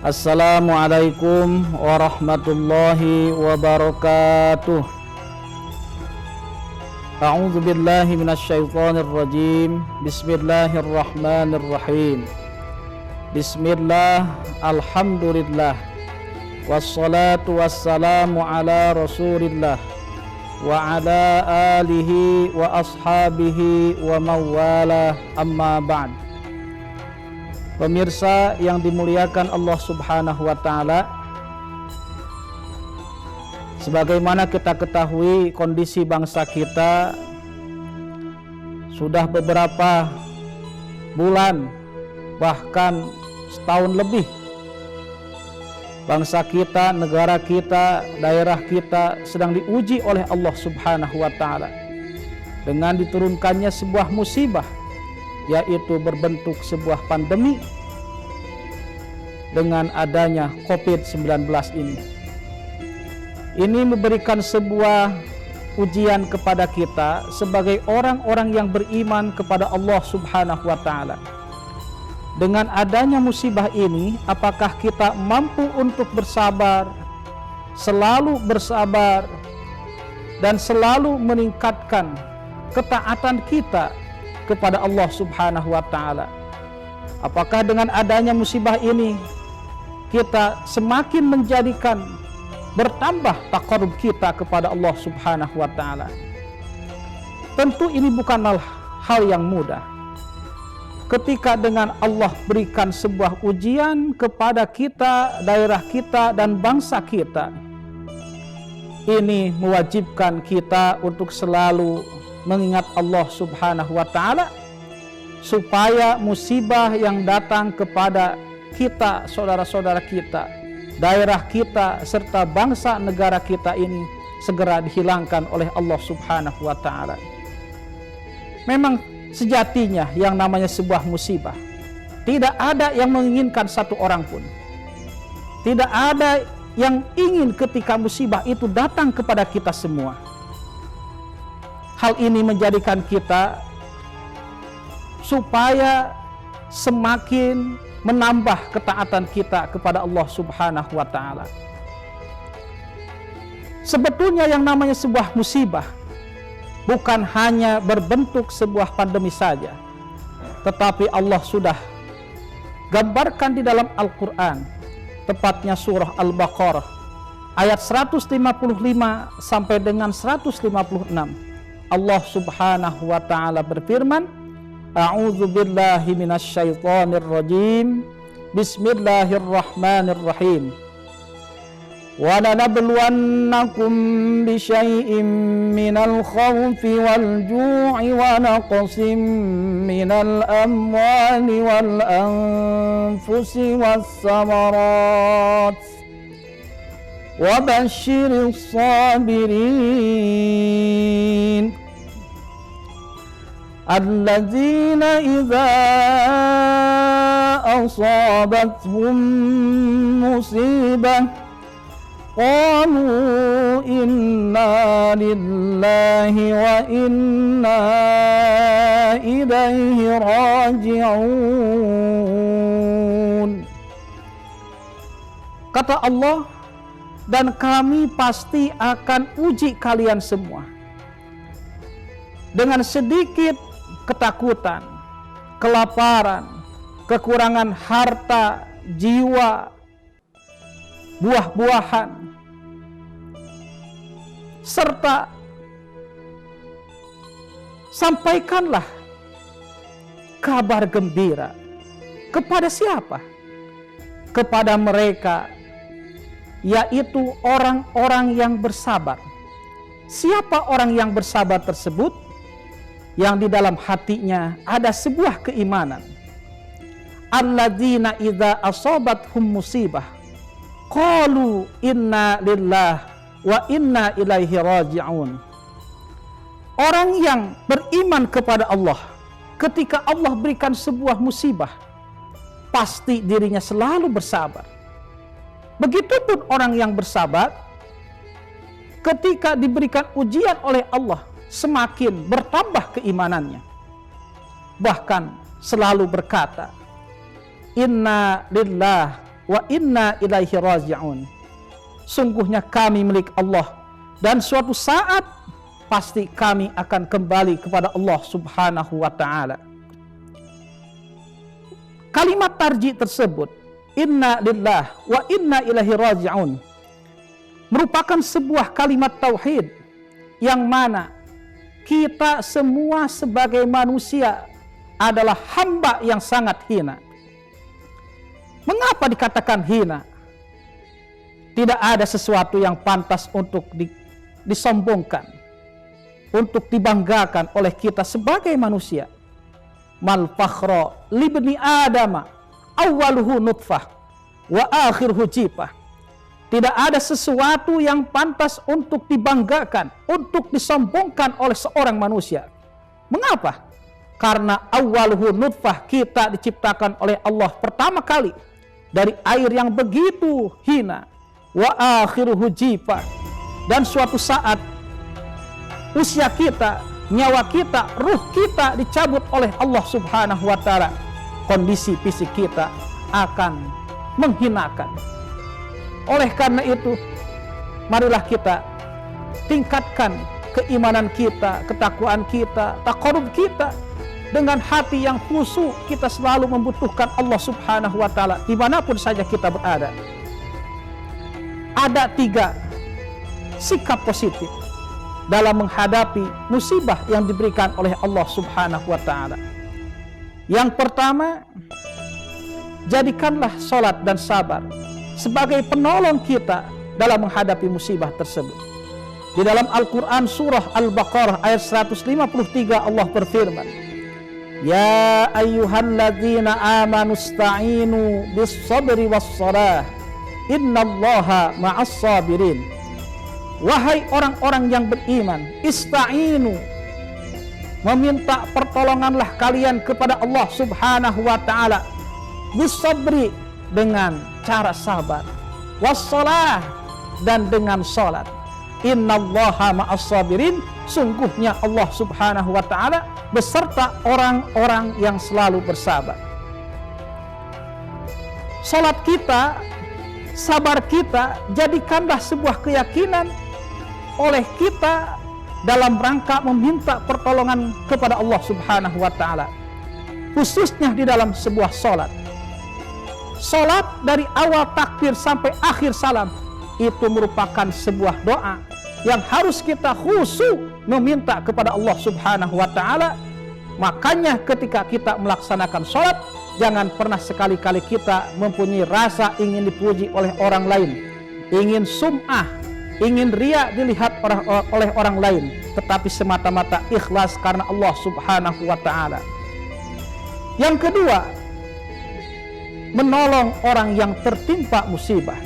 Assalamualaikum warahmatullahi wabarakatuh. A'udzu billahi minasyaitonir rajim. Bismillahirrahmanirrahim. Bismillah, alhamdulillah, wassalatu wassalamu ala rasulillah wa ala alihi wa ashabihi wa mawala, amma ba'd. Pemirsa yang dimuliakan Allah Subhanahu wa ta'ala, sebagaimana kita ketahui kondisi bangsa kita sudah beberapa bulan, bahkan setahun lebih, bangsa kita, negara kita, daerah kita sedang diuji oleh Allah Subhanahu wa ta'ala dengan diturunkannya sebuah musibah, yaitu berbentuk sebuah pandemi dengan adanya COVID-19 ini. Ini memberikan sebuah ujian kepada kita sebagai orang-orang yang beriman kepada Allah Subhanahu wa ta'ala. Dengan adanya musibah ini, apakah kita mampu untuk bersabar, selalu bersabar, dan selalu meningkatkan ketaatan kita kepada Allah Subhanahu wa ta'ala? Apakah dengan adanya musibah ini kita semakin menjadikan bertambah taqarrub kita kepada Allah Subhanahu wa ta'ala? Tentu ini bukanlah hal yang mudah. Ketika dengan Allah berikan sebuah ujian kepada kita, daerah kita, dan bangsa kita, ini mewajibkan kita untuk selalu mengingat Allah Subhanahu wa ta'ala, supaya musibah yang datang kepada kita, saudara-saudara kita, daerah kita, serta bangsa negara kita ini segera dihilangkan oleh Allah Subhanahu wa ta'ala. Memang sejatinya yang namanya sebuah musibah, tidak ada yang menginginkan satu orang pun. Tidak ada yang ingin ketika musibah itu datang kepada kita semua. Hal ini menjadikan kita supaya semakin menambah ketaatan kita kepada Allah Subhanahu wa ta'ala. Sebetulnya yang namanya sebuah musibah bukan hanya berbentuk sebuah pandemi saja, tetapi Allah sudah gambarkan di dalam Al-Quran, tepatnya surah Al-Baqarah ayat 155 sampai dengan 156. Allah Subhanahu wa ta'ala berfirman, A'udzu billahi minasyaitonir rajim. Bismillahirrahmanirrahim. Wa lanabluwannakum bisyai'im minal khawfi wal ju'i wa naqsim minal amwali wal anfusi was samarat wa basyiris sabirin alladzina idza asabathum musibah qalu inna lillahi wa inna ilaihi raji'un. Kata Allah, dan kami pasti akan uji kalian semua dengan sedikit ketakutan, kelaparan, kekurangan harta, jiwa, buah-buahan, serta sampaikanlah kabar gembira kepada siapa? Kepada mereka, yaitu orang-orang yang bersabar. Siapa orang yang bersabar tersebut? Yang di dalam hatinya ada sebuah keimanan. Alladzina idza asabathum musibah qalu inna lillahi wa inna ilaihi raji'un. Orang yang beriman kepada Allah, ketika Allah berikan sebuah musibah, pasti dirinya selalu bersabar. Begitupun orang yang bersabar, ketika diberikan ujian oleh Allah, semakin bertambah keimanannya. Bahkan selalu berkata, Inna lillahi wa inna ilaihi raji'un. Sungguhnya kami milik Allah dan suatu saat pasti kami akan kembali kepada Allah Subhanahu wa ta'ala. Kalimat tarji tersebut, inna lillah wa inna ilaihi raji'un, merupakan sebuah kalimat tauhid yang mana kita semua sebagai manusia adalah hamba yang sangat hina. Mengapa dikatakan hina? Tidak ada sesuatu yang pantas untuk disombongkan, untuk dibanggakan oleh kita sebagai manusia. Mal fakhra libni adama awwaluhu nutfah wa akhiruhu jifah. Tidak ada sesuatu yang pantas untuk dibanggakan, untuk disombongkan oleh seorang manusia. Mengapa? Karena awwaluhu nutfah, kita diciptakan oleh Allah pertama kali dari air yang begitu hina. Wa akhiruhu jifah, dan suatu saat usia kita, nyawa kita, ruh kita dicabut oleh Allah Subhanahu wa ta'ala. Kondisi fisik kita akan menghinakan. Oleh karena itu, marilah kita tingkatkan keimanan kita, ketakwaan kita, taqarrub kita dengan hati yang khusyuk. Kita selalu membutuhkan Allah Subhanahu wa ta'ala dimanapun saja kita berada. Ada 3 sikap positif dalam menghadapi musibah yang diberikan oleh Allah Subhanahu wa ta'ala. Yang pertama, jadikanlah salat dan sabar sebagai penolong kita dalam menghadapi musibah tersebut. Di dalam Al-Quran surah Al-Baqarah ayat 153 Allah berfirman, Ya ayyuhalladzina amanu ista'inu bis sabri was salah innallaha ma'as sabirin. Wahai orang-orang yang beriman, ista'inu, meminta pertolonganlah kalian kepada Allah Subhanahu wa ta'ala bisabri, dengan cara sabar, wassalah, dan dengan salat. Innallaha ma'as sabirin, sungguhnya Allah Subhanahu wa ta'ala beserta orang-orang yang selalu bersabar. Salat kita, sabar kita, jadikanlah sebuah keyakinan oleh kita dalam rangka meminta pertolongan kepada Allah Subhanahu wa ta'ala, khususnya di dalam sebuah salat. Salat dari awal takbir sampai akhir salam itu merupakan sebuah doa yang harus kita khusyuk meminta kepada Allah Subhanahu wa ta'ala. Makanya ketika kita melaksanakan salat, jangan pernah sekali-kali kita mempunyai rasa ingin dipuji oleh orang lain, ingin sum'ah, ingin riya dilihat oleh orang lain, tetapi semata-mata ikhlas karena Allah Subhanahu wa ta'ala. Yang kedua, menolong orang yang tertimpa musibah.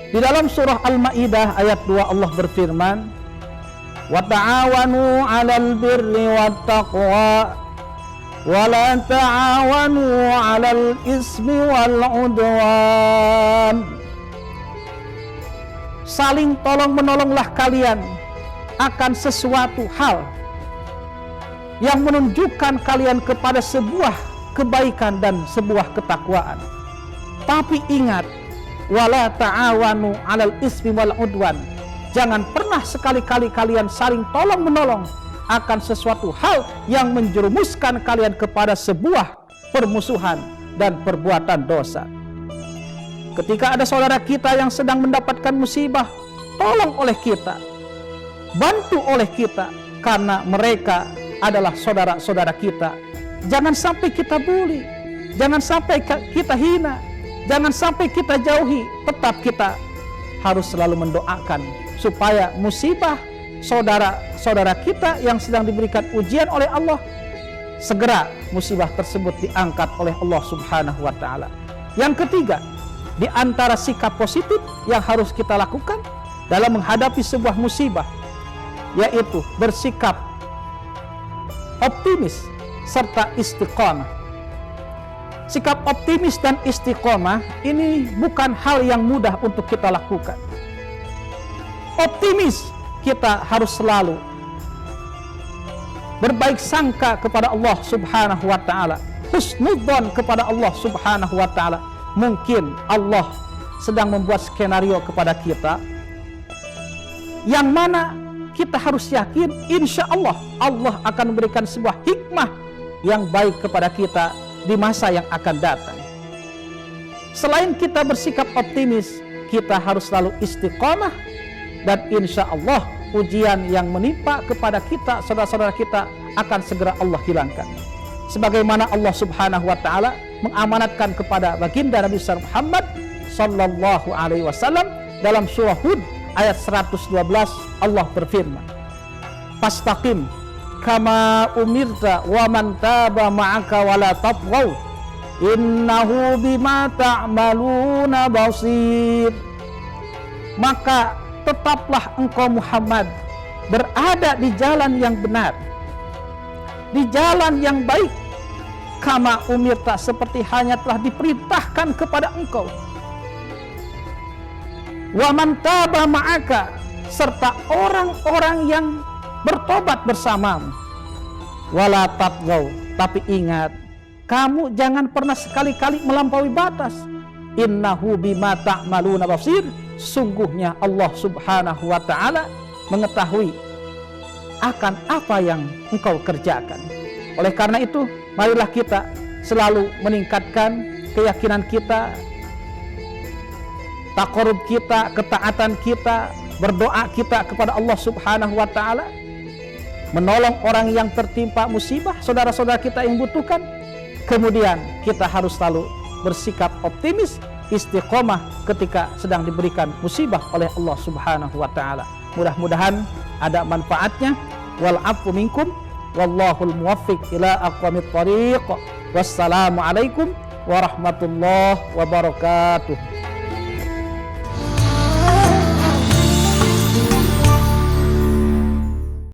Di dalam surah Al-Maidah ayat 2 Allah berfirman, wa ta'awanu 'alal birri wat taqwa wa la ta'awanu 'alal ismi wal 'udwan. Saling tolong-menolonglah kalian akan sesuatu hal yang menunjukkan kalian kepada sebuah kebaikan dan sebuah ketakwaan. Tapi ingat, wala ta'awanu 'alal ismi wal 'udwan. Jangan pernah sekali-kali kalian saling tolong-menolong akan sesuatu hal yang menjerumuskan kalian kepada sebuah permusuhan dan perbuatan dosa. Ketika ada saudara kita yang sedang mendapatkan musibah, tolong oleh kita, bantu oleh kita, karena mereka adalah saudara-saudara kita. Jangan sampai kita bully, jangan sampai kita hina, jangan sampai kita jauhi. Tetap kita harus selalu mendoakan supaya musibah saudara-saudara kita yang sedang diberikan ujian oleh Allah, segera musibah tersebut diangkat oleh Allah Subhanahu wa ta'ala. Yang ketiga, di antara sikap positif yang harus kita lakukan dalam menghadapi sebuah musibah, yaitu bersikap optimis serta istiqomah. Sikap optimis dan istiqomah ini bukan hal yang mudah untuk kita lakukan. Optimis, kita harus selalu berbaik sangka kepada Allah Subhanahu wa ta'ala, husnudzon kepada Allah Subhanahu wa ta'ala, mungkin Allah sedang membuat skenario kepada kita, yang mana kita harus yakin insya Allah Allah akan memberikan sebuah hikmah yang baik kepada kita di masa yang akan datang. Selain kita bersikap optimis, kita harus selalu istiqomah, dan insya Allah ujian yang menimpa kepada kita, saudara-saudara kita, akan segera Allah hilangkan. Sebagaimana Allah Subhanahu wa Ta'ala mengamanatkan kepada baginda Nabi Muhammad Sallallahu Alaihi Wasallam dalam surah Hud ayat 112, Allah berfirman, "Fastaqim kama umirta wa man taba ma'aka wa la tatghaw innahu bima ta'maluna basir." Maka tetaplah engkau Muhammad berada di jalan yang benar, di jalan yang baik, kama umirta, seperti hanya telah diperintahkan kepada engkau, wa man taba ma'aka, serta orang-orang yang bertobat bersamamu, wala tatghaw, tapi ingat, kamu jangan pernah sekali-kali melampaui batas. Innahu bima ta'maluna basir, sungguhnya Allah Subhanahu wa Ta'ala mengetahui akan apa yang engkau kerjakan. Oleh karena itu, marilah kita selalu meningkatkan keyakinan kita, taqarrub kita, ketaatan kita, berdoa kita kepada Allah Subhanahu wa Ta'ala, menolong orang yang tertimpa musibah, saudara-saudara kita yang butuhkan. Kemudian kita harus selalu bersikap optimis, istiqomah ketika sedang diberikan musibah oleh Allah Subhanahu wa Ta'ala. Mudah-mudahan ada manfaatnya. Wal afu minkum wallahul muwaffiq ila aqwamit thariq. Wassalamu alaikum warahmatullahi wabarakatuh.